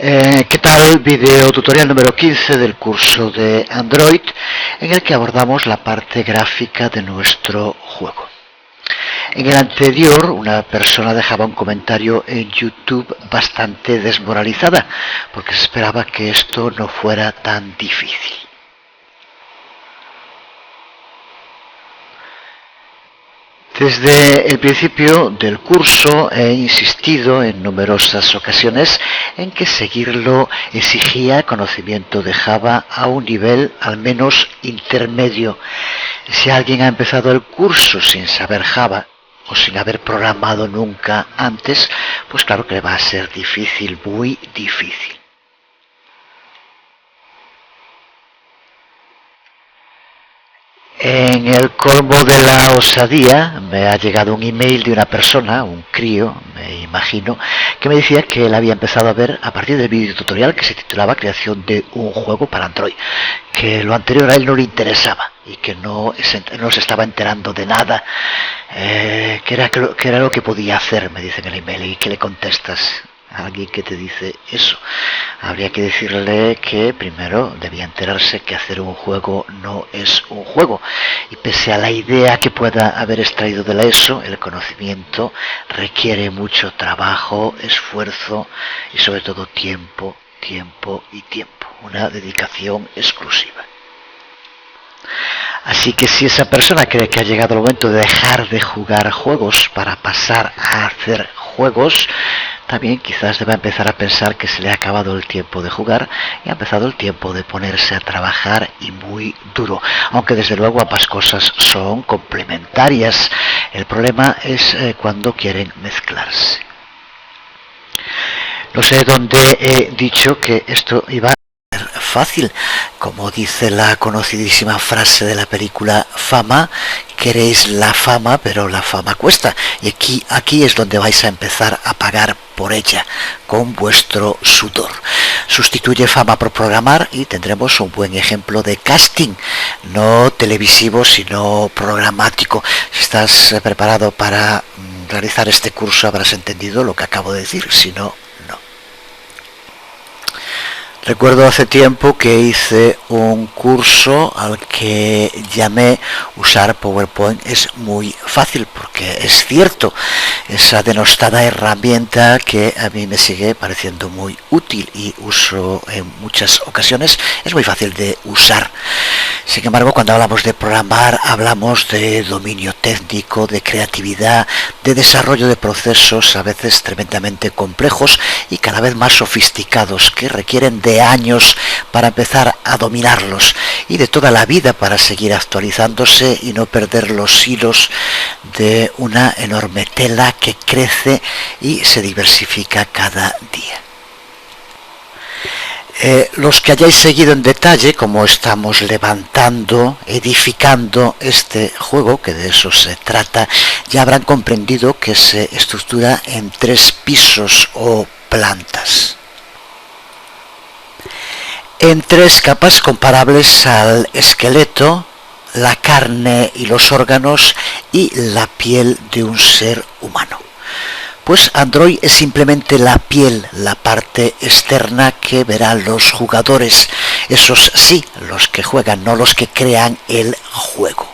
¿Qué tal? Video tutorial número 15 del curso de Android, en el que abordamos la parte gráfica de nuestro juego. En el anterior, una persona dejaba un comentario en YouTube bastante desmoralizada, porque se esperaba que esto no fuera tan difícil. Desde el principio del curso he insistido en numerosas ocasiones en que seguirlo exigía conocimiento de Java a un nivel al menos intermedio. Si alguien ha empezado el curso sin saber Java o sin haber programado nunca antes, pues claro que le va a ser difícil, muy difícil. En el colmo de la osadía me ha llegado un email de una persona, un crío, me imagino, que me decía que él había empezado a ver a partir del vídeo tutorial que se titulaba Creación de un juego para Android, que lo anterior a él no le interesaba y que no se estaba enterando de nada, que era lo que podía hacer, me dice en el email. ¿Y qué le contestas a alguien que te dice eso? Habría que decirle que primero debía enterarse que hacer un juego no es un juego, y pese a la idea que pueda haber extraído de la ESO, el conocimiento requiere mucho trabajo, esfuerzo y sobre todo tiempo, una dedicación exclusiva. Así que si esa persona cree que ha llegado el momento de dejar de jugar juegos para pasar a hacer juegos, también quizás deba empezar a pensar que se le ha acabado el tiempo de jugar y ha empezado el tiempo de ponerse a trabajar, y muy duro, aunque desde luego ambas cosas son complementarias. El problema es cuando quieren mezclarse. No sé dónde he dicho que esto iba a ser fácil. Como dice la conocidísima frase de la película Fama, queréis la fama, pero la fama cuesta. Y aquí es donde vais a empezar a pagar por ella, con vuestro sudor. Sustituye Fama por programar y tendremos un buen ejemplo de casting, no televisivo, sino programático. Si estás preparado para realizar este curso, habrás entendido lo que acabo de decir, si no, no. Recuerdo hace tiempo que hice un curso al que llamé Usar PowerPoint es muy fácil, porque es cierto, esa denostada herramienta que a mí me sigue pareciendo muy útil y uso en muchas ocasiones, es muy fácil de usar. Sin embargo, cuando hablamos de programar, hablamos de dominio técnico, de creatividad, de desarrollo de procesos a veces tremendamente complejos y cada vez más sofisticados, que requieren de años para empezar a dominarlos y de toda la vida para seguir actualizándose y no perder los hilos de una enorme tela que crece y se diversifica cada día. Los que hayáis seguido en detalle cómo estamos levantando, edificando este juego, que de eso se trata, ya habrán comprendido que se estructura en 3 pisos o plantas, en 3 capas comparables al esqueleto, la carne y los órganos y la piel de un ser humano. Pues Android es simplemente la piel, la parte externa que verán los jugadores, esos sí, los que juegan, no los que crean el juego.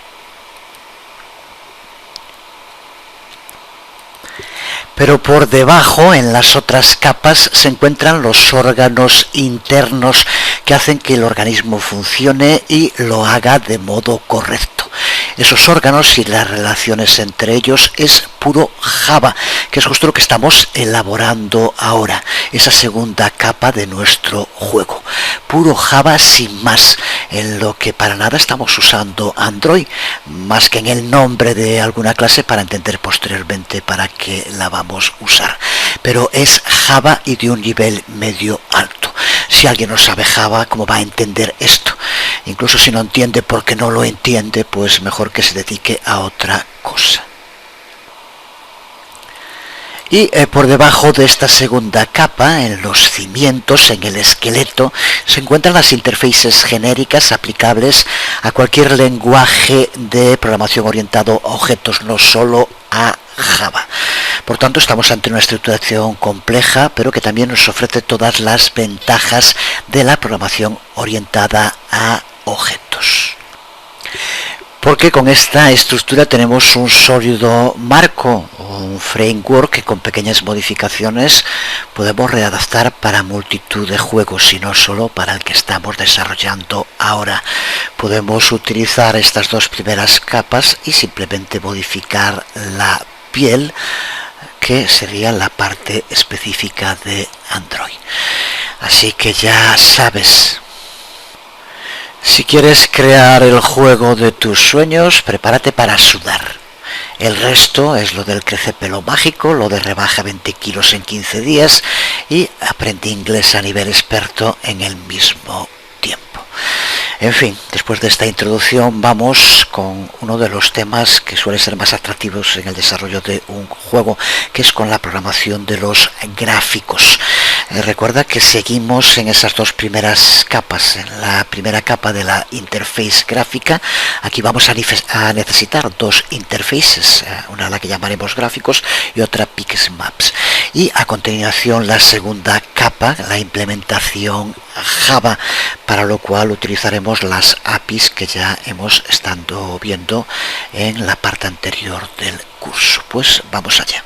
Pero por debajo, en las otras capas, se encuentran los órganos internos que hacen que el organismo funcione y lo haga de modo correcto. Esos órganos y las relaciones entre ellos es puro Java, que es justo lo que estamos elaborando ahora, esa segunda capa de nuestro juego. Puro Java sin más, en lo que para nada estamos usando Android, más que en el nombre de alguna clase para entender posteriormente para qué la vamos a usar. Pero es Java y de un nivel medio alto. Si alguien no sabe Java, ¿cómo va a entender esto? Incluso si no entiende porque no lo entiende, pues mejor que se dedique a otra cosa. Y por debajo de esta segunda capa, en los cimientos, en el esqueleto, se encuentran las interfaces genéricas aplicables a cualquier lenguaje de programación orientado a objetos, no solo a Java. Por tanto, estamos ante una estructuración compleja, pero que también nos ofrece todas las ventajas de la programación orientada a objetos. Porque con esta estructura tenemos un sólido marco, un framework que con pequeñas modificaciones podemos readaptar para multitud de juegos y no solo para el que estamos desarrollando ahora. Podemos utilizar estas dos primeras capas y simplemente modificar la piel, que sería la parte específica de Android. Así que ya sabes. Si quieres crear el juego de tus sueños, prepárate para sudar. El resto es lo del crecepelo mágico, lo de rebaja 20 kilos en 15 días y aprende inglés a nivel experto en el mismo tiempo. En fin, después de esta introducción vamos con uno de los temas que suele ser más atractivos en el desarrollo de un juego, que es con la programación de los gráficos. Recuerda que seguimos en esas dos primeras capas. En la primera capa de la interface gráfica, aquí vamos a necesitar dos interfaces, una a la que llamaremos gráficos y otra Pixmaps. Y a continuación la segunda capa, la implementación Java, para lo cual utilizaremos las APIs que ya hemos estado viendo en la parte anterior del curso. Pues vamos allá.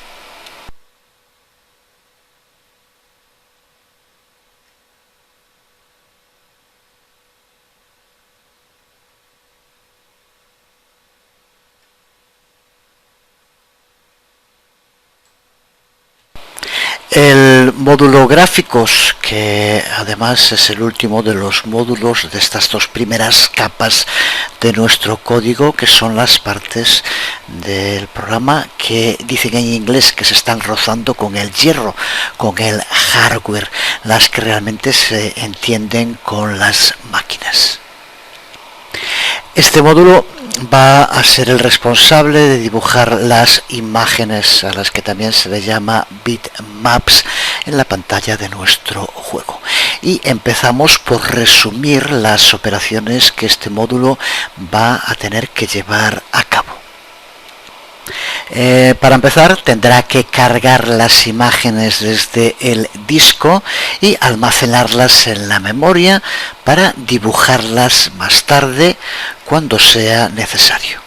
El módulo gráficos, que además es el último de los módulos de estas dos primeras capas de nuestro código, que son las partes del programa que dicen en inglés que se están rozando con el hierro, con el hardware, las que realmente se entienden con las máquinas. Este módulo va a ser el responsable de dibujar las imágenes, a las que también se le llama bitmaps, en la pantalla de nuestro juego. Y empezamos por resumir las operaciones que este módulo va a tener que llevar a cabo. Para empezar, tendrá que cargar las imágenes desde el disco y almacenarlas en la memoria para dibujarlas más tarde cuando sea necesario.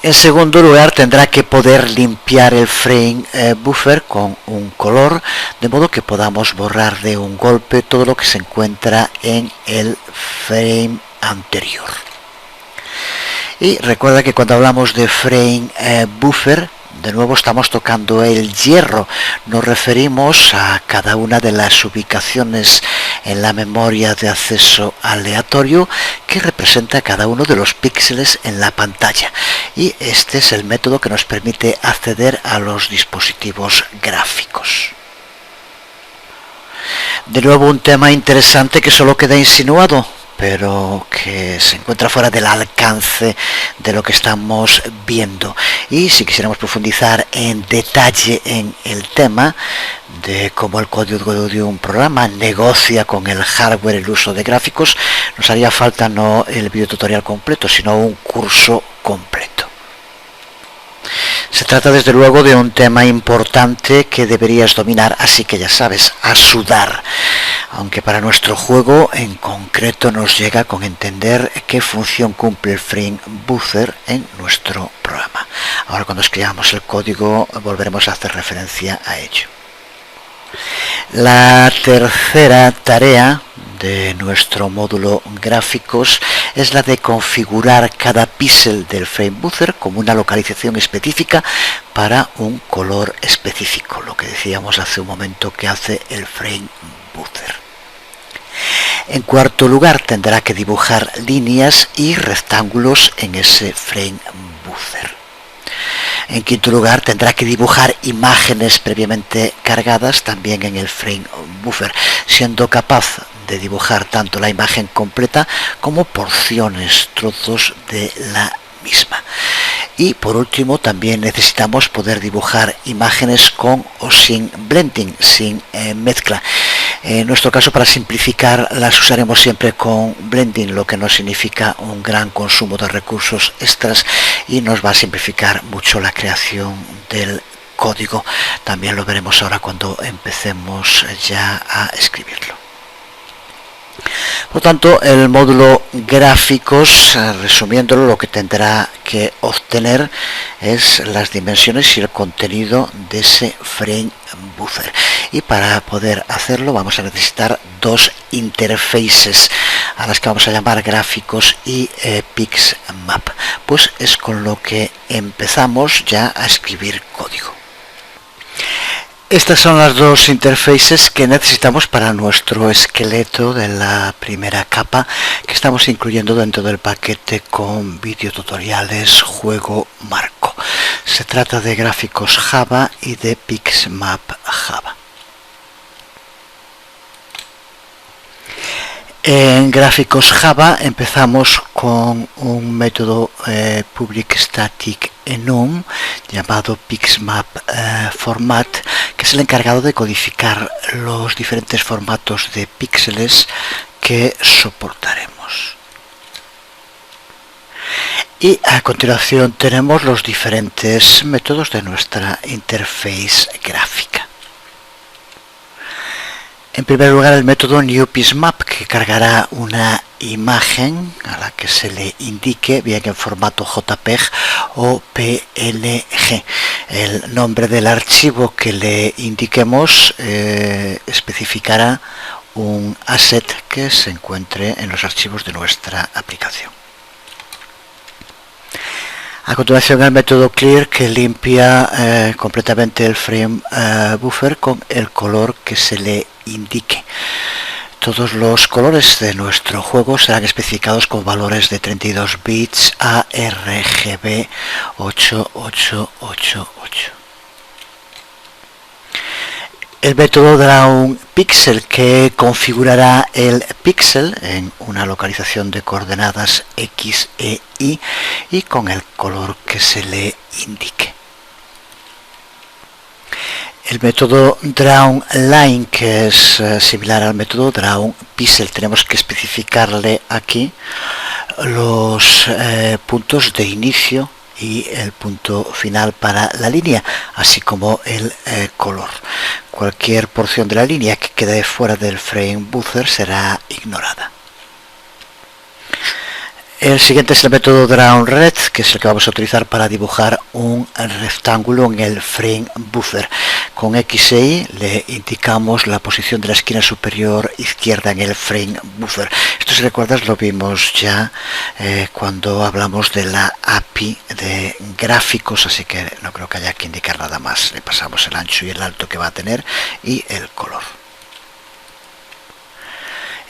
En segundo lugar, tendrá que poder limpiar el frame buffer con un color, de modo que podamos borrar de un golpe todo lo que se encuentra en el frame anterior. Y recuerda que cuando hablamos de frame buffer, de nuevo estamos tocando el hierro. Nos referimos a cada una de las ubicaciones en la memoria de acceso aleatorio que representa cada uno de los píxeles en la pantalla. Y este es el método que nos permite acceder a los dispositivos gráficos. De nuevo un tema interesante que solo queda insinuado, pero que se encuentra fuera del alcance de lo que estamos viendo. Y si quisiéramos profundizar en detalle en el tema de cómo el código de un programa negocia con el hardware el uso de gráficos, nos haría falta no el videotutorial completo, sino un curso completo. Se trata desde luego de un tema importante que deberías dominar, así que ya sabes, a sudar. Aunque para nuestro juego en concreto nos llega con entender qué función cumple el frame buffer en nuestro programa. Ahora cuando escribamos el código volveremos a hacer referencia a ello. La tercera tarea de nuestro módulo gráficos es la de configurar cada píxel del frame buffer como una localización específica para un color específico, lo que decíamos hace un momento que hace el frame buffer. En cuarto lugar, tendrá que dibujar líneas y rectángulos en ese frame buffer. En quinto lugar, tendrá que dibujar imágenes previamente cargadas también en el frame buffer, siendo capaz de dibujar tanto la imagen completa como porciones, trozos de la misma. Y por último, también necesitamos poder dibujar imágenes con o sin blending, sin mezcla. En nuestro caso, para simplificar, las usaremos siempre con blending, lo que no significa un gran consumo de recursos extras y nos va a simplificar mucho la creación del código. También lo veremos ahora cuando empecemos ya a escribirlo. Por tanto, el módulo gráficos, resumiéndolo, lo que tendrá que obtener es las dimensiones y el contenido de ese frame buffer. Y para poder hacerlo vamos a necesitar dos interfaces a las que vamos a llamar gráficos y pixmap. Pues es con lo que empezamos ya a escribir código. Estas son las dos interfaces que necesitamos para nuestro esqueleto de la primera capa que estamos incluyendo dentro del paquete con videotutoriales juego marco. Se trata de gráficos Java y de pixmap Java. En gráficos Java empezamos con un método public static enum llamado pixmap format, que es el encargado de codificar los diferentes formatos de píxeles que soportaremos. Y a continuación tenemos los diferentes métodos de nuestra interface gráfica. En primer lugar, el método newPixMap, que cargará una imagen a la que se le indique bien en formato JPEG o PNG. El nombre del archivo que le indiquemos especificará un asset que se encuentre en los archivos de nuestra aplicación. A continuación, el método clear, que limpia completamente el frame buffer con el color que se le indique. Todos los colores de nuestro juego serán especificados con valores de 32 bits a RGB 8888. El método drawPixel, que configurará el píxel en una localización de coordenadas X e Y y con el color que se le indique. El método drawLine, que es similar al método drawPixel, tenemos que especificarle aquí los puntos de inicio y el punto final para la línea, así como el color. Cualquier porción de la línea que quede fuera del frame buffer será ignorada. El siguiente es el método drawRed, que es el que vamos a utilizar para dibujar un rectángulo en el frame buffer. Con X e Y le indicamos la posición de la esquina superior izquierda en el frame buffer. Esto, si recuerdas, lo vimos ya cuando hablamos de la API de gráficos, así que no creo que haya que indicar nada más. Le pasamos el ancho y el alto que va a tener y el color.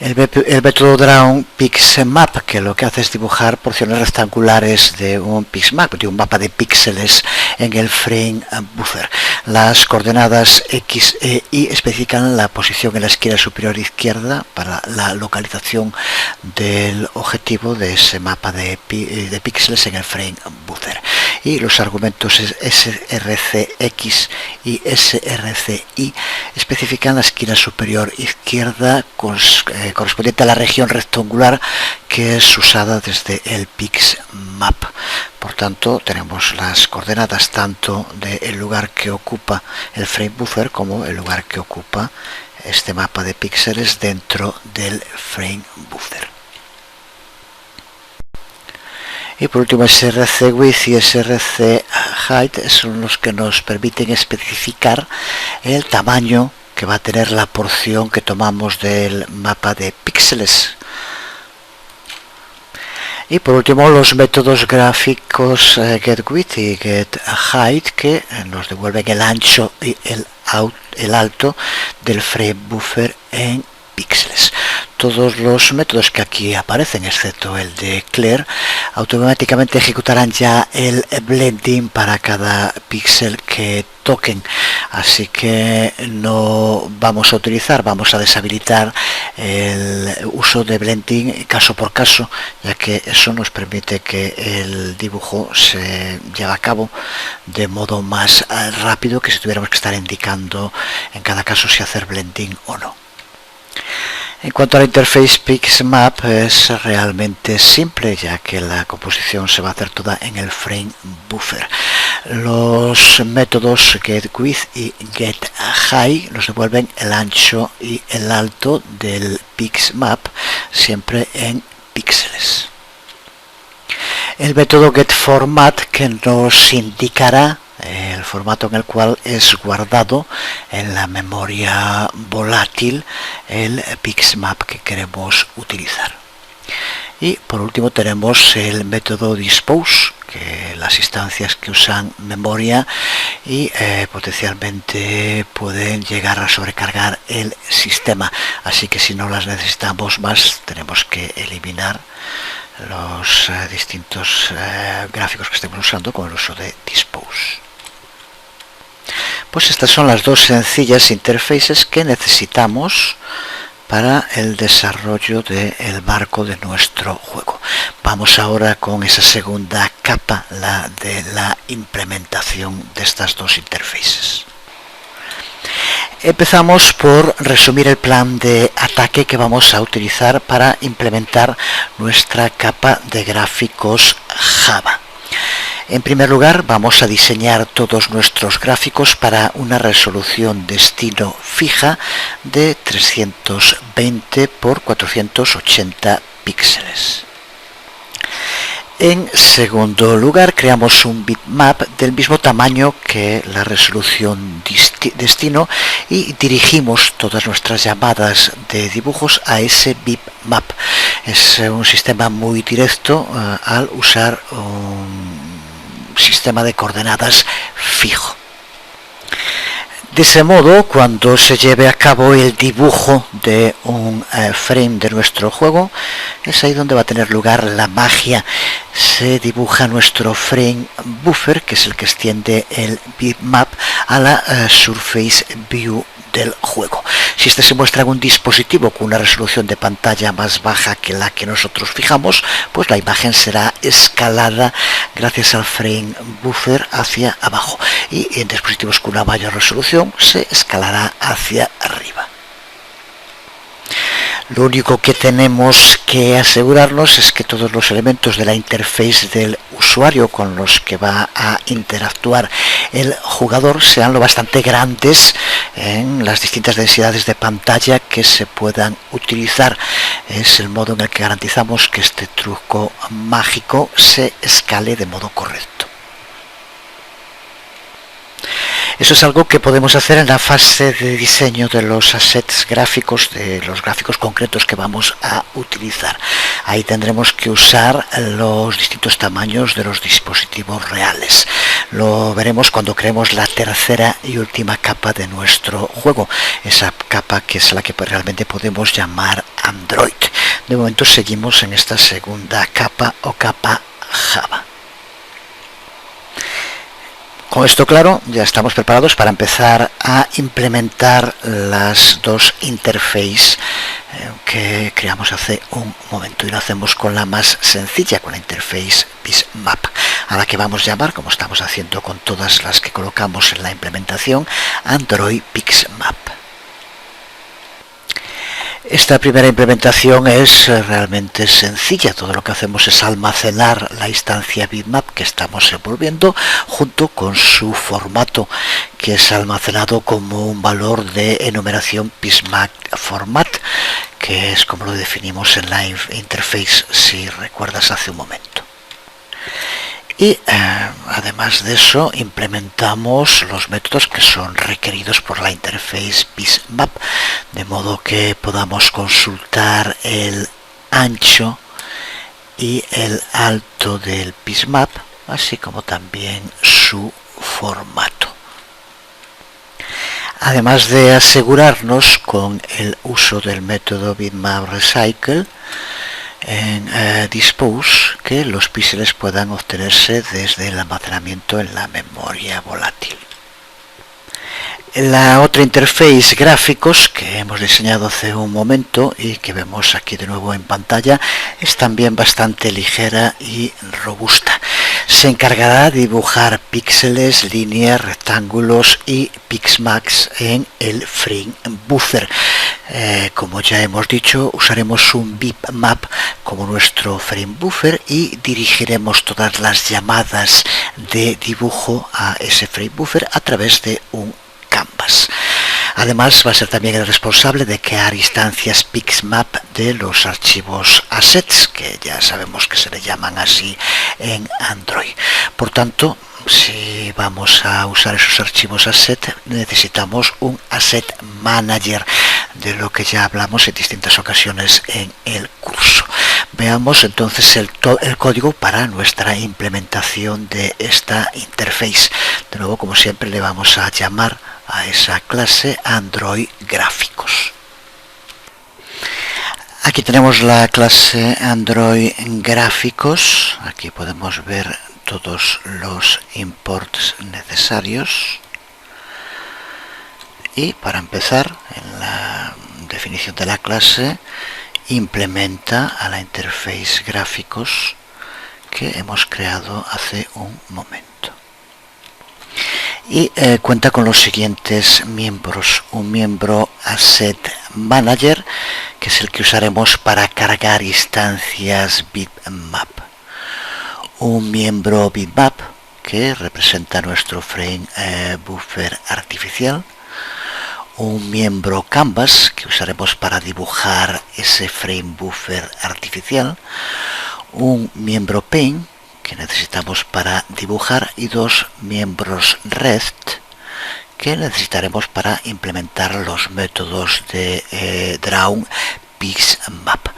El método drawPixMap, que lo que hace es dibujar porciones rectangulares de un pixmap, de un mapa de píxeles en el frame buffer. Las coordenadas X e Y especifican la posición en la esquina superior izquierda para la localización del objetivo de ese mapa de píxeles en el frame buffer. Y los argumentos srcx y srci especifican la esquina superior izquierda correspondiente a la región rectangular que es usada desde el pixmap. Por tanto, tenemos las coordenadas tanto del lugar que ocupa el frame buffer como el lugar que ocupa este mapa de píxeles dentro del frame buffer. Y por último, srcwidth y srcheight son los que nos permiten especificar el tamaño que va a tener la porción que tomamos del mapa de píxeles. Y por último, los métodos gráficos getWidth y getHeight, que nos devuelven el ancho y el alto del frame buffer en píxeles. Todos los métodos que aquí aparecen, excepto el de clear, automáticamente ejecutarán ya el blending para cada píxel que toquen, así que no vamos a deshabilitar el uso de blending caso por caso, ya que eso nos permite que el dibujo se lleve a cabo de modo más rápido que si tuviéramos que estar indicando en cada caso si hacer blending o no. En cuanto a la interface PixMap, es realmente simple, ya que la composición se va a hacer toda en el frame buffer. Los métodos getWidth y getHigh nos devuelven el ancho y el alto del PixMap, siempre en píxeles. El método getFormat, que nos indicará el formato en el cual es guardado en la memoria volátil el PixMap que queremos utilizar. Y por último tenemos el método dispose, que las instancias que usan memoria y potencialmente pueden llegar a sobrecargar el sistema, así que si no las necesitamos más tenemos que eliminar los distintos gráficos que estemos usando con el uso de dispose. Pues estas son las dos sencillas interfaces que necesitamos para el desarrollo del marco de nuestro juego. Vamos ahora con esa segunda capa, la de la implementación de estas dos interfaces. Empezamos por resumir el plan de ataque que vamos a utilizar para implementar nuestra capa de gráficos Java. En primer lugar, vamos a diseñar todos nuestros gráficos para una resolución destino fija de 320 por 480 píxeles. En segundo lugar, creamos un bitmap del mismo tamaño que la resolución destino y dirigimos todas nuestras llamadas de dibujos a ese bitmap. Es un sistema muy directo al usar un sistema de coordenadas fijo. De ese modo, cuando se lleve a cabo el dibujo de un frame de nuestro juego, es ahí donde va a tener lugar la magia. Se dibuja nuestro frame buffer, que es el que extiende el bitmap a la surface view del juego. Si este se muestra en un dispositivo con una resolución de pantalla más baja que la que nosotros fijamos, pues la imagen será escalada gracias al frame buffer hacia abajo, y en dispositivos con una mayor resolución se escalará hacia arriba. Lo único que tenemos que asegurarnos es que todos los elementos de la interface del usuario con los que va a interactuar el jugador sean lo bastante grandes en las distintas densidades de pantalla que se puedan utilizar. Es el modo en el que garantizamos que este truco mágico se escale de modo correcto. Eso es algo que podemos hacer en la fase de diseño de los assets gráficos, de los gráficos concretos que vamos a utilizar. Ahí tendremos que usar los distintos tamaños de los dispositivos reales. Lo veremos cuando creemos la tercera y última capa de nuestro juego, esa capa que es la que realmente podemos llamar Android. De momento seguimos en esta segunda capa o capa Java. Con esto claro, ya estamos preparados para empezar a implementar las dos interfaces que creamos hace un momento, y lo hacemos con la más sencilla, con la interface PixMap, a la que vamos a llamar, como estamos haciendo con todas las que colocamos en la implementación, Android PixMap. Esta primera implementación es realmente sencilla. Todo lo que hacemos es almacenar la instancia bitmap que estamos envolviendo junto con su formato, que es almacenado como un valor de enumeración PixMap format, que es como lo definimos en la interface, si recuerdas hace un momento. Y además de eso implementamos los métodos que son requeridos por la interface PixMap, de modo que podamos consultar el ancho y el alto del PixMap, así como también su formato. Además de asegurarnos con el uso del método bitmap recycle en dispose que los píxeles puedan obtenerse desde el almacenamiento en la memoria volátil. La otra interface gráficos que hemos diseñado hace un momento y que vemos aquí de nuevo en pantalla es también bastante ligera y robusta. se encargará de dibujar píxeles, líneas, rectángulos y pixmax en el frame buffer. Como ya hemos dicho, usaremos un bitmap como nuestro frame buffer y dirigiremos todas las llamadas de dibujo a ese frame buffer a través de un canvas. Además, va a ser también el responsable de crear instancias pixmap de los archivos assets, que ya sabemos que se le llaman así en Android. Por tanto, si vamos a usar esos archivos asset, necesitamos un asset manager, de lo que ya hablamos en distintas ocasiones en el curso. Veamos entonces el código para nuestra implementación de esta interface. De nuevo, como siempre, le vamos a llamar a esa clase Android Gráficos. Aquí tenemos la clase Android Gráficos. Aquí podemos ver todos los imports necesarios. Y para empezar, en la definición de la clase, implementa a la interface Gráficos que hemos creado hace un momento. Y cuenta con los siguientes miembros: un miembro Asset Manager, que es el que usaremos para cargar instancias bitmap, un miembro bitmap que representa nuestro frame buffer artificial, un miembro canvas que usaremos para dibujar ese frame buffer artificial, un miembro pane que necesitamos para dibujar y dos miembros rest que necesitaremos para implementar los métodos de draw pixmap.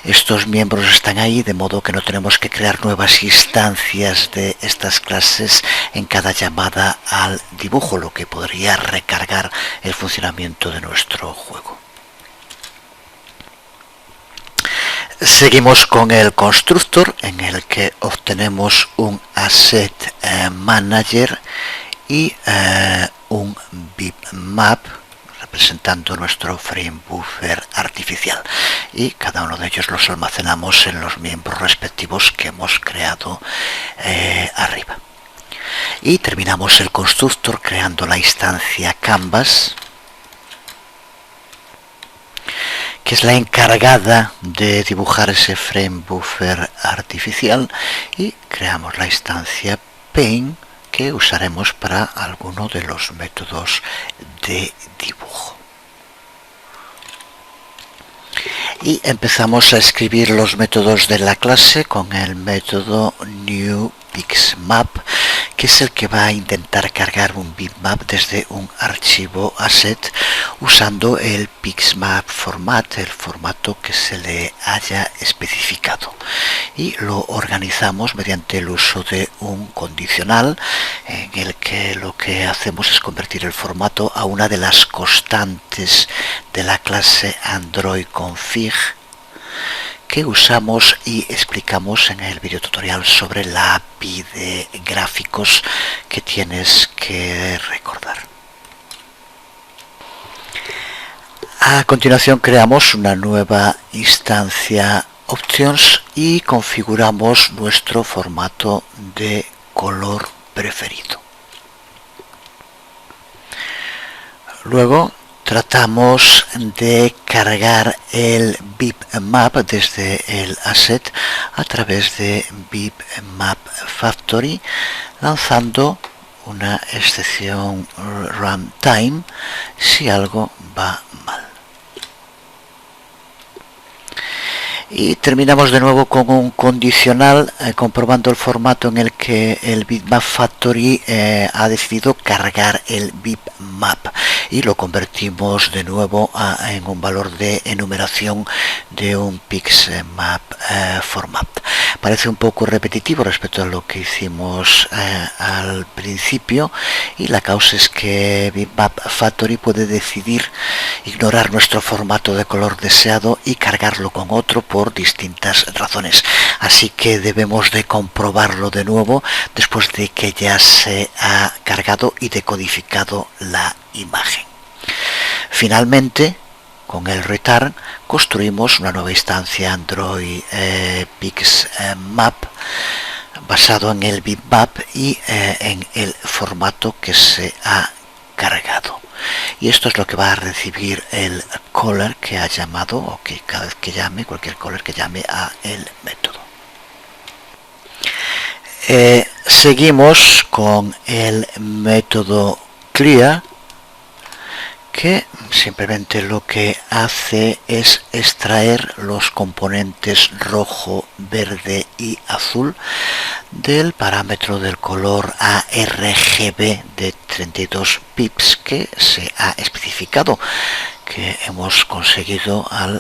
Estos miembros están ahí de modo que no tenemos que crear nuevas instancias de estas clases en cada llamada al dibujo, lo que podría recargar el funcionamiento de nuestro juego. Seguimos con el constructor, en el que obtenemos un asset manager y un bitmap representando nuestro frame buffer artificial, y cada uno de ellos los almacenamos en los miembros respectivos que hemos creado arriba. Y terminamos el constructor creando la instancia canvas, que es la encargada de dibujar ese frame buffer artificial, y creamos la instancia pane que usaremos para alguno de los métodos de dibujo. Y empezamos a escribir los métodos de la clase con el método newPixMap, que es el que va a intentar cargar un bitmap desde un archivo asset usando el pixmap format, el formato que se le haya especificado, y lo organizamos mediante el uso de un condicional en el que lo que hacemos es convertir el formato a una de las constantes de la clase Android config que usamos y explicamos en el video tutorial sobre la API de gráficos que tienes que recordar. A continuación creamos una nueva instancia options y configuramos nuestro formato de color preferido. Luego tratamos de cargar el bitmap desde el asset a través de bitmap factory, lanzando una excepción runtime si algo va mal. Y terminamos de nuevo con un condicional comprobando el formato en el que el bitmap factory ha decidido cargar el bitmap, y lo convertimos de nuevo en un valor de enumeración de un pixmap format. Parece un poco repetitivo respecto a lo que hicimos al principio, y la causa es que bitmap factory puede decidir ignorar nuestro formato de color deseado y cargarlo con otro por distintas razones, así que debemos de comprobarlo de nuevo después de que ya se ha cargado y decodificado la imagen. Finalmente, con el return construimos una nueva instancia Android pixmap basado en el bitmap y en el formato que se ha cargado. Y esto es lo que va a recibir el caller que ha llamado, o que cada vez que llame, cualquier caller que llame a el método. Seguimos con el método clear, que simplemente lo que hace es extraer los componentes rojo, verde y azul del parámetro del color ARGB de 32 pips que se ha especificado, que hemos conseguido al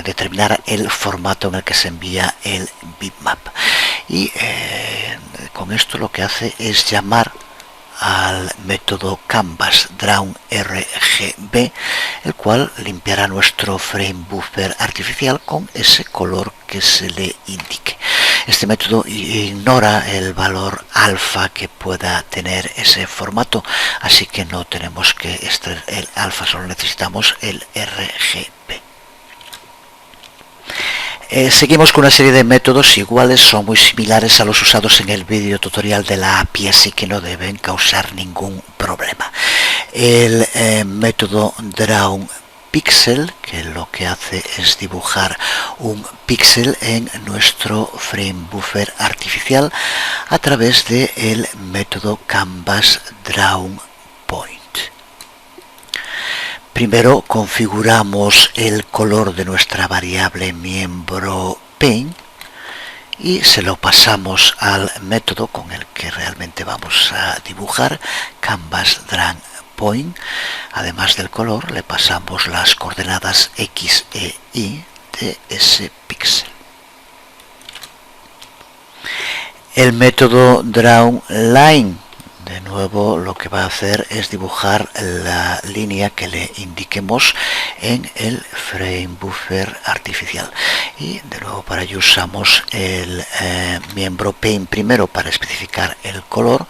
determinar el formato en el que se envía el bitmap. Y con esto lo que hace es llamar al método canvas drawn RGB, el cual limpiará nuestro frame buffer artificial con ese color que se le indique. Este método ignora el valor alfa que pueda tener ese formato, así que no tenemos que extraer el alfa, solo necesitamos el RGB. Seguimos con una serie de métodos iguales, son muy similares a los usados en el vídeo tutorial de la API, así que no deben causar ningún problema. El método drawPixel, que lo que hace es dibujar un píxel en nuestro frame buffer artificial a través del método canvas drawPoint. Primero configuramos el color de nuestra variable miembro paint y se lo pasamos al método con el que realmente vamos a dibujar, canvas drawPoint. Además del color le pasamos las coordenadas X e Y de ese píxel. El método drawLine, de nuevo, lo que va a hacer es dibujar la línea que le indiquemos en el frame buffer artificial. Y de nuevo para ello usamos el miembro paint primero para especificar el color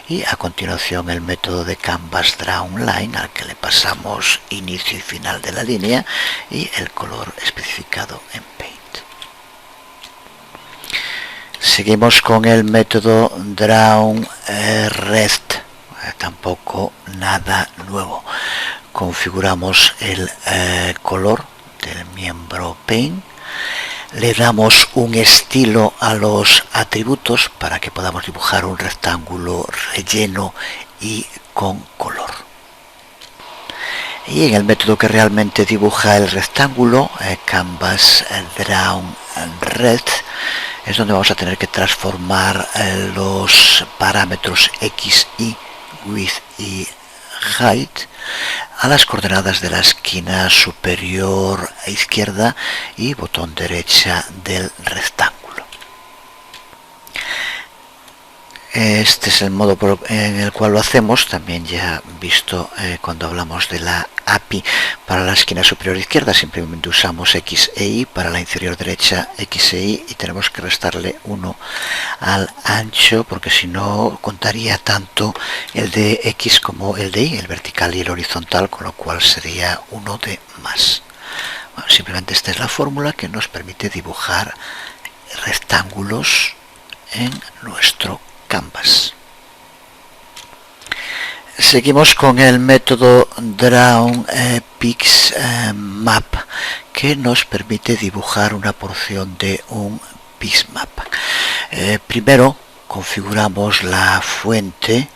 y a continuación el método de canvas drawLine, al que le pasamos inicio y final de la línea y el color especificado en paint. Seguimos con el método drawRest, tampoco nada nuevo. Configuramos el color del miembro paint, le damos un estilo a los atributos para que podamos dibujar un rectángulo relleno y con color. Y en el método que realmente dibuja el rectángulo, canvas drawRed, es donde vamos a tener que transformar los parámetros X, Y, width y height a las coordenadas de la esquina superior a izquierda y botón derecha del rectángulo. Este es el modo en el cual lo hacemos, también ya visto cuando hablamos de la API. Para la esquina superior izquierda simplemente usamos X e Y, para la inferior derecha X e Y, y tenemos que restarle 1 al ancho, porque si no contaría tanto el de X como el de Y, el vertical y el horizontal, con lo cual sería 1 de más. Bueno, simplemente esta es la fórmula que nos permite dibujar rectángulos en nuestro canvas. Seguimos con el método drawPixMap, que nos permite dibujar una porción de un pixmap. Primero configuramos la fuente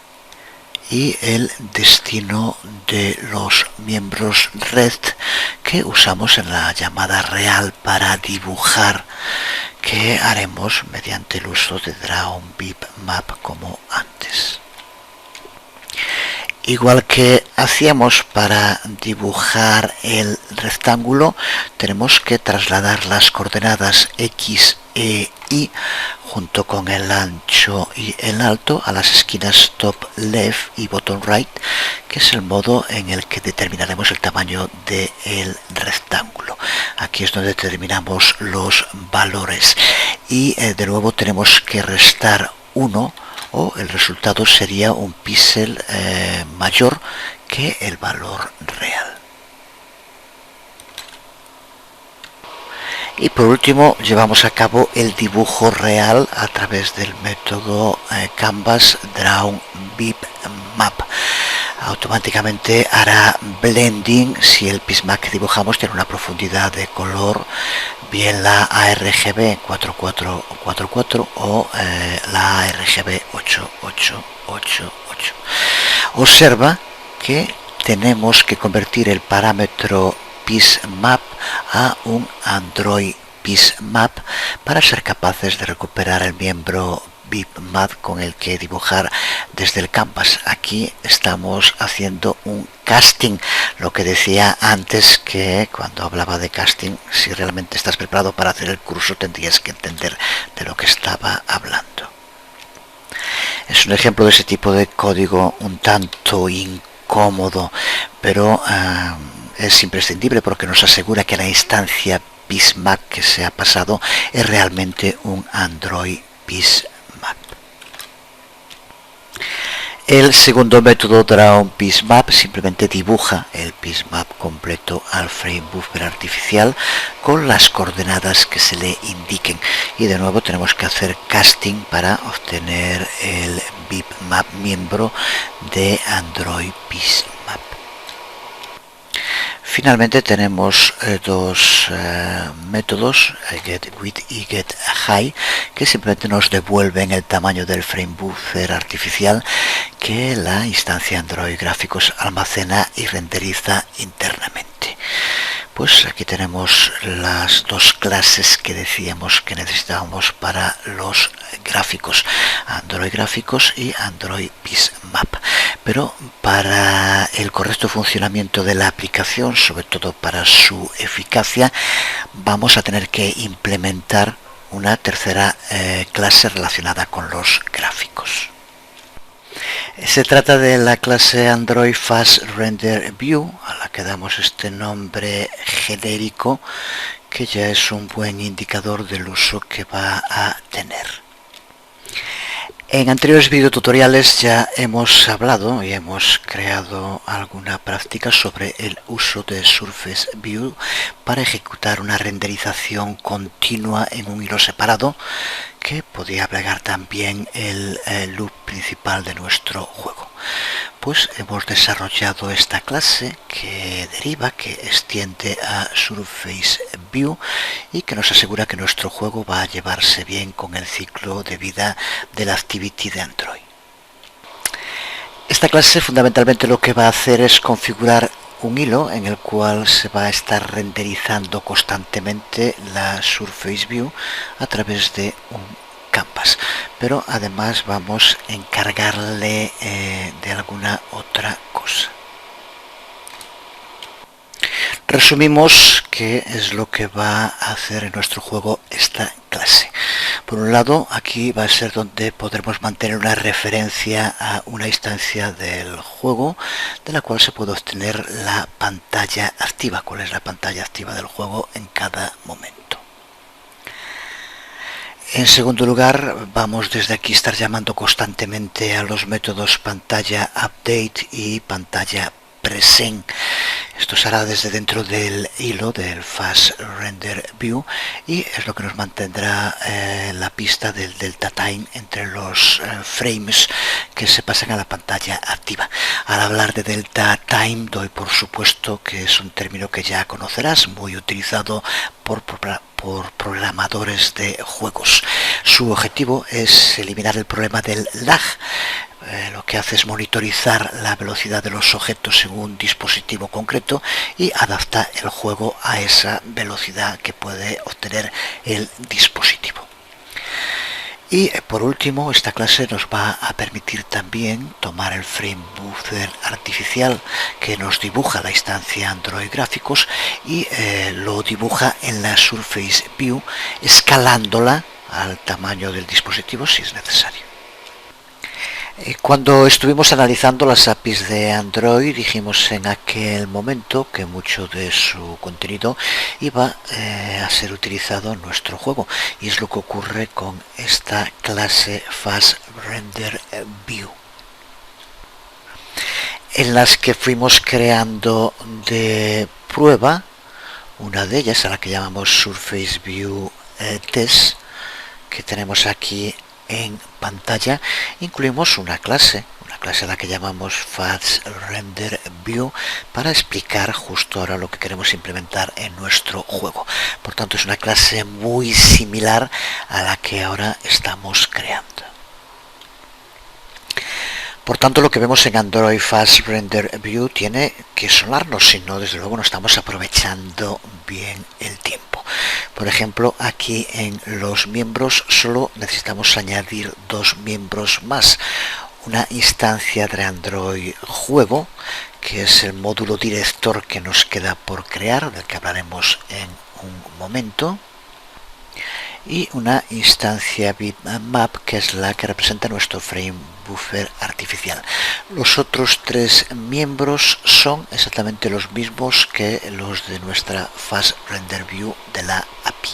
y el destino de los miembros red que usamos en la llamada real para dibujar, que haremos mediante el uso de drawBitmap como antes. Igual que hacíamos para dibujar el rectángulo, tenemos que trasladar las coordenadas X e Y junto con el ancho y el alto a las esquinas top left y bottom right, que es el modo en el que determinaremos el tamaño del rectángulo. Aquí es donde determinamos los valores y de nuevo tenemos que restar 1, o el resultado sería un píxel mayor que el valor real. Y por último llevamos a cabo el dibujo real a través del método Canvas Draw Bitmap. Automáticamente hará blending si el pismap que dibujamos tiene una profundidad de color, bien la ARGB 4444 o la ARGB 8888. Observa que tenemos que convertir el parámetro pismap a un Android pismap para ser capaces de recuperar el miembro bitmap con el que dibujar desde el canvas. Aquí estamos haciendo un casting, lo que decía antes, que cuando hablaba de casting, si realmente estás preparado para hacer el curso tendrías que entender de lo que estaba hablando. Es un ejemplo de ese tipo de código un tanto incómodo, pero es imprescindible porque nos asegura que la instancia pismap que se ha pasado es realmente un Android pismap. El segundo método Draw Pismap simplemente dibuja el pismap completo al frame buffer artificial con las coordenadas que se le indiquen, y de nuevo tenemos que hacer casting para obtener el bitmap miembro de Android pismap. Finalmente tenemos dos métodos, getWidth y getHeight, que simplemente nos devuelven el tamaño del frame buffer artificial que la instancia Android Gráficos almacena y renderiza internamente. Pues aquí tenemos las dos clases que decíamos que necesitábamos para los gráficos, Android Gráficos y Android Pismap. Pero para el correcto funcionamiento de la aplicación, sobre todo para su eficacia, vamos a tener que implementar una tercera clase relacionada con los gráficos. Se trata de la clase Android Fast Render View, a la que damos este nombre genérico, que ya es un buen indicador del uso que va a tener. En anteriores videotutoriales ya hemos hablado y hemos creado alguna práctica sobre el uso de Surface View para ejecutar una renderización continua en un hilo separado que podía albergar también el loop principal de nuestro juego. Pues hemos desarrollado esta clase que deriva, que extiende a Surface View y que nos asegura que nuestro juego va a llevarse bien con el ciclo de vida del Activity de Android. Esta clase fundamentalmente lo que va a hacer es configurar un hilo en el cual se va a estar renderizando constantemente la Surface View a través de un canvas, pero además vamos a encargarle de alguna otra cosa. Resumimos qué es lo que va a hacer en nuestro juego esta clase. Por un lado, aquí va a ser donde podremos mantener una referencia a una instancia del juego de la cual se puede obtener la pantalla activa, cuál es la pantalla activa del juego en cada momento. En segundo lugar, vamos desde aquí a estar llamando constantemente a los métodos pantalla update y pantalla present. Esto se hará desde dentro del hilo del Fast Render View y es lo que nos mantendrá la pista del delta time entre los frames que se pasan a la pantalla activa. Al hablar de delta time, doy por supuesto que es un término que ya conocerás, muy utilizado por programadores de juegos. Su objetivo es eliminar el problema del lag. Lo que hace es monitorizar la velocidad de los objetos en un dispositivo concreto y adapta el juego a esa velocidad que puede obtener el dispositivo. Y por último, esta clase nos va a permitir también tomar el frame buffer artificial que nos dibuja la instancia Android Gráficos y lo dibuja en la Surface View, escalándola al tamaño del dispositivo si es necesario. Cuando estuvimos analizando las APIs de Android, dijimos en aquel momento que mucho de su contenido iba a ser utilizado en nuestro juego, y es lo que ocurre con esta clase Fast Render View, en las que fuimos creando de prueba Una de ellas, a la que llamamos Surface View Test, que tenemos aquí en pantalla, incluimos una clase a la que llamamos Fast Render View, para explicar justo ahora lo que queremos implementar en nuestro juego. Por tanto, es una clase muy similar a la que ahora estamos creando. Por tanto, lo que vemos en Android Fast Render View tiene que sonarnos, si no, desde luego no estamos aprovechando bien el tiempo. Por ejemplo, aquí en los miembros solo necesitamos añadir dos miembros más. Una instancia de Android Juego, que es el módulo director que nos queda por crear, del que hablaremos en un momento, y una instancia bitmap, que es la que representa nuestro frame buffer artificial. Los otros tres miembros son exactamente los mismos que los de nuestra Fast Render View de la API.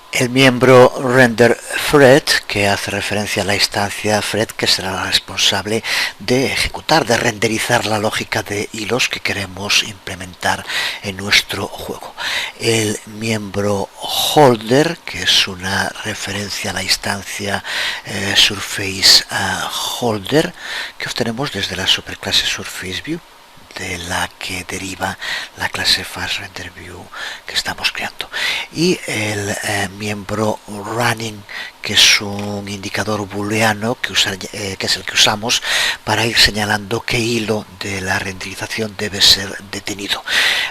El miembro RenderThread, que hace referencia a la instancia thread, que será la responsable de ejecutar, de renderizar la lógica de hilos que queremos implementar en nuestro juego. El miembro Holder, que es una referencia a la instancia Surface Holder, que obtenemos desde la superclase Surface View, de la que deriva la clase Fast Render View que estamos creando. Y el miembro Running, que es un indicador booleano que es el que usamos para ir señalando qué hilo de la renderización debe ser detenido.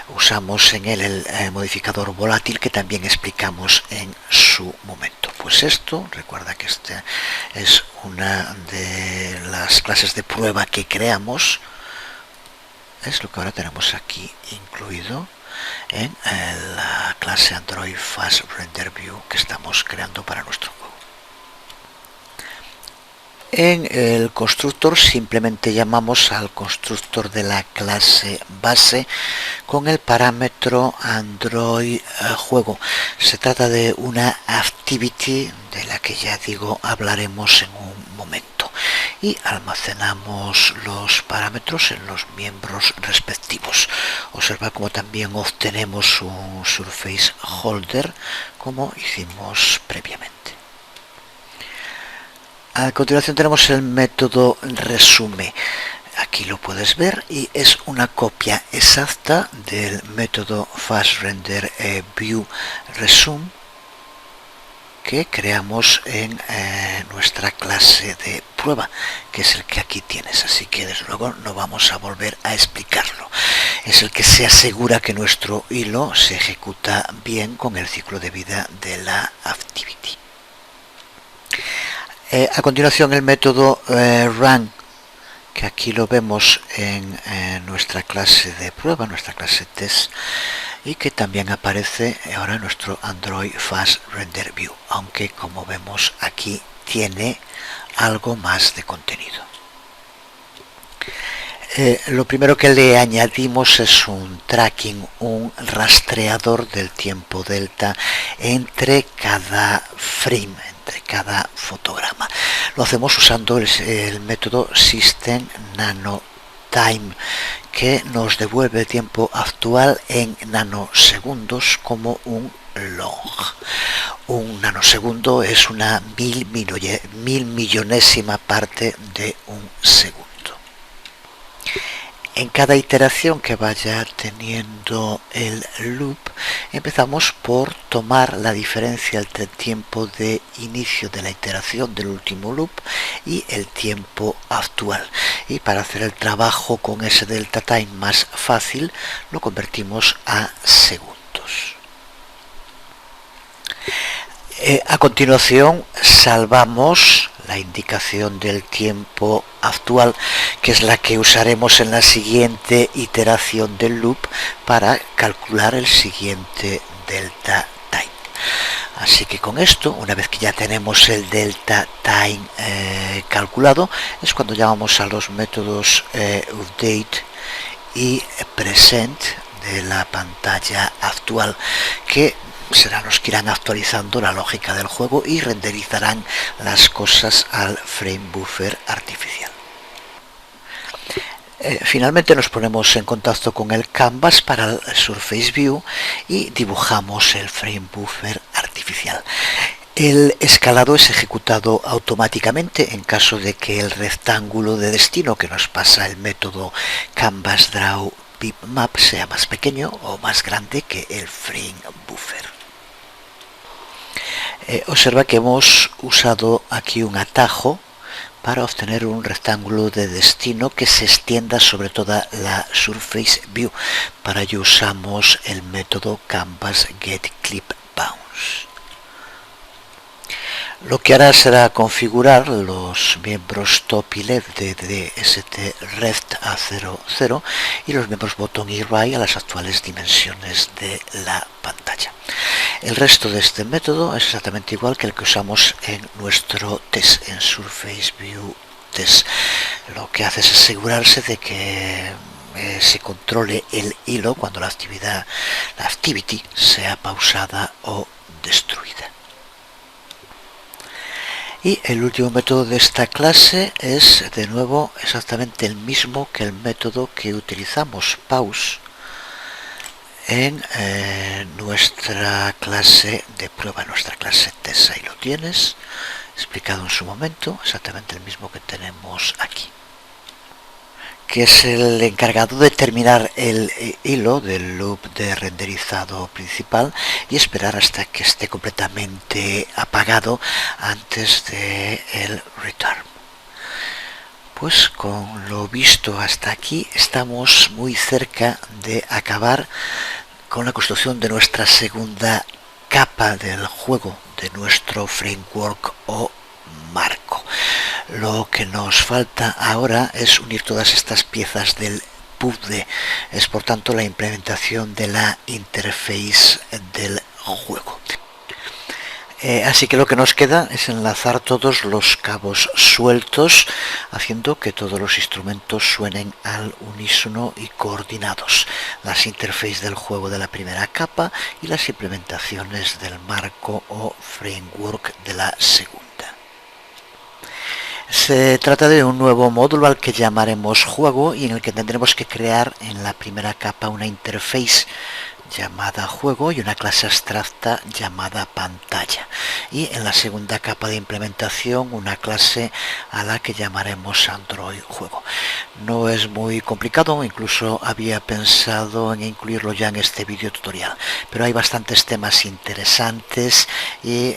Usamos en él el modificador volátil, que también explicamos en su momento. Pues esto, recuerda que esta es una de las clases de prueba que creamos. Es lo que ahora tenemos aquí incluido en la clase Android Fast Render View que estamos creando para nuestro juego. En el constructor simplemente llamamos al constructor de la clase base con el parámetro Android Juego. Se trata de una activity de la que ya digo hablaremos en un momento, y almacenamos los parámetros en los miembros respectivos. Observa cómo también obtenemos un Surface Holder como hicimos previamente. A continuación tenemos el método resume. Aquí lo puedes ver y es una copia exacta del método Fast Render View Resume que creamos en nuestra clase de prueba, que es el que aquí tienes. Así que desde luego no vamos a volver a explicarlo. Es el que se asegura que nuestro hilo se ejecuta bien con el ciclo de vida de la activity. A continuación el método run, que aquí lo vemos en nuestra clase de prueba, nuestra clase test, y que también aparece ahora en nuestro Android Fast Render View, aunque como vemos aquí tiene algo más de contenido. Lo primero que le añadimos es un tracking, un rastreador del tiempo delta entre cada frame, entre cada fotograma. Lo hacemos usando el método System NanoTime, que nos devuelve el tiempo actual en nanosegundos como un log. Un nanosegundo es una mil millonésima parte de un segundo. En cada iteración que vaya teniendo el loop, empezamos por tomar la diferencia entre el tiempo de inicio de la iteración del último loop y el tiempo actual. Y para hacer el trabajo con ese delta time más fácil, lo convertimos a segundos. A continuación salvamos la indicación del tiempo actual, que es la que usaremos en la siguiente iteración del loop para calcular el siguiente delta time. Así que con esto, una vez que ya tenemos el delta time calculado, es cuando llamamos a los métodos update y present de la pantalla actual, que serán los que irán actualizando la lógica del juego y renderizarán las cosas al frame buffer artificial. Finalmente nos ponemos en contacto con el Canvas para el Surface View y dibujamos el frame buffer artificial. El escalado es ejecutado automáticamente en caso de que el rectángulo de destino que nos pasa el método Canvas Draw Bitmap sea más pequeño o más grande que el frame buffer. Observa que hemos usado aquí un atajo para obtener un rectángulo de destino que se extienda sobre toda la Surface View. Para ello usamos el método Canvas getClipBounce. Lo que hará será configurar los miembros top y left de DST-Rect a 00 y los miembros bottom y right a las actuales dimensiones de la pantalla. El resto de este método es exactamente igual que el que usamos en nuestro test, en Surface View Test. Lo que hace es asegurarse de que se controle el hilo cuando la activity sea pausada o destruida. Y el último método de esta clase es de nuevo exactamente el mismo que el método que utilizamos, pause, en nuestra clase de prueba, nuestra clase test. Ahí lo tienes, explicado en su momento, exactamente el mismo que tenemos aquí, que es el encargado de terminar el hilo del loop de renderizado principal y esperar hasta que esté completamente apagado antes de el return. Pues con lo visto hasta aquí estamos muy cerca de acabar con la construcción de nuestra segunda capa del juego, de nuestro framework o marco. Lo que nos falta ahora es unir todas estas piezas del puzzle. Es por tanto la implementación de la interface del juego. Así que lo que nos queda es enlazar todos los cabos sueltos, haciendo que todos los instrumentos suenen al unísono y coordinados. Las interfaces del juego de la primera capa y las implementaciones del marco o framework de la segunda. Se trata de un nuevo módulo al que llamaremos juego y en el que tendremos que crear en la primera capa una interface llamada juego y una clase abstracta llamada pantalla, y en la segunda capa de implementación una clase a la que llamaremos Android juego. No es muy complicado, incluso había pensado en incluirlo ya en este vídeo tutorial, pero hay bastantes temas interesantes y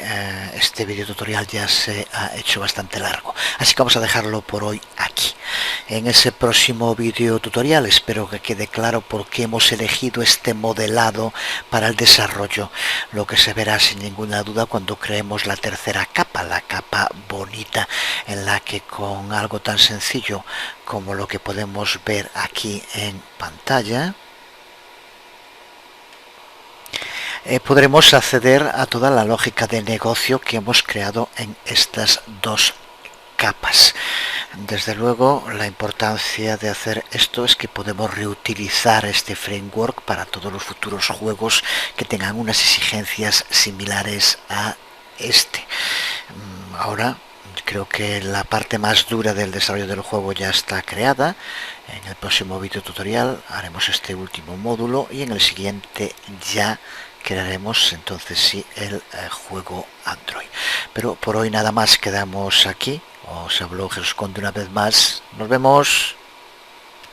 este vídeo tutorial ya se ha hecho bastante largo, así que vamos a dejarlo por hoy aquí. En ese próximo vídeo tutorial espero que quede claro por qué hemos elegido este modelado para el desarrollo, lo que se verá sin ninguna duda cuando creemos la tercera capa, la capa bonita, en la que con algo tan sencillo como lo que podemos ver aquí en pantalla podremos acceder a toda la lógica de negocio que hemos creado en estas dos capas. Desde luego, la importancia de hacer esto es que podemos reutilizar este framework para todos los futuros juegos que tengan unas exigencias similares a este. Ahora creo que la parte más dura del desarrollo del juego ya está creada. En el próximo vídeo tutorial haremos este último módulo y en el siguiente ya crearemos entonces sí el juego Android. Pero por hoy nada más, quedamos aquí. Os habló Jesús Conde una vez más. Nos vemos.